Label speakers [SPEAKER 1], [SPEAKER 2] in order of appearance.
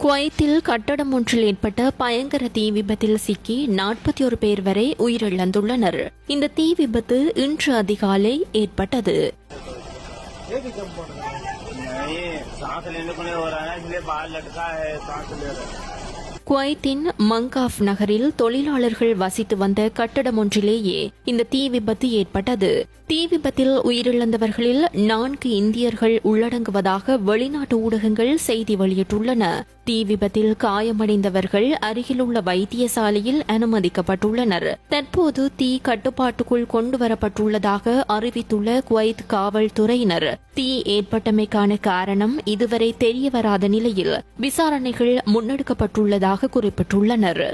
[SPEAKER 1] குவைத்தில் கட்டடம் ஒன்றில் ஏற்பட்ட பயங்கர தீ விபத்தில் சிக்கி 41 பேர் வரை உயிரிழந்துள்ளனர். இந்த தீ விபத்து இன்று அதிகாலை ஏற்பட்டது. குவைத்தின் மங்காஃப் நகரில் தொழிலாளர்கள் வசித்து வந்த கட்டடம் ஒன்றிலேயே இந்த தீ விபத்து ஏற்பட்டது. தீ விபத்தில் உயிரிழந்தவர்களில் 4 இந்தியர்கள் உள்ளடங்குவதாக வெளிநாட்டு ஊடகங்கள் செய்தி வெளியிட்டுள்ளன. தீ விபத்தில் காயமடைந்தவர்கள் அருகிலுள்ள வைத்தியசாலையில் அனுமதிக்கப்பட்டுள்ளனர். தற்போது தீ கட்டுப்பாட்டுக்குள் கொண்டுவரப்பட்டுள்ளதாக அறிவித்துள்ள குவைத் காவல்துறையினர் தீ ஏற்பட்டமைக்கான காரணம் இதுவரை தெரியவராத நிலையில் விசாரணைகள் முன்னெடுக்கப்பட்டுள்ளதாக குறிப்பிட்டுள்ளனர்.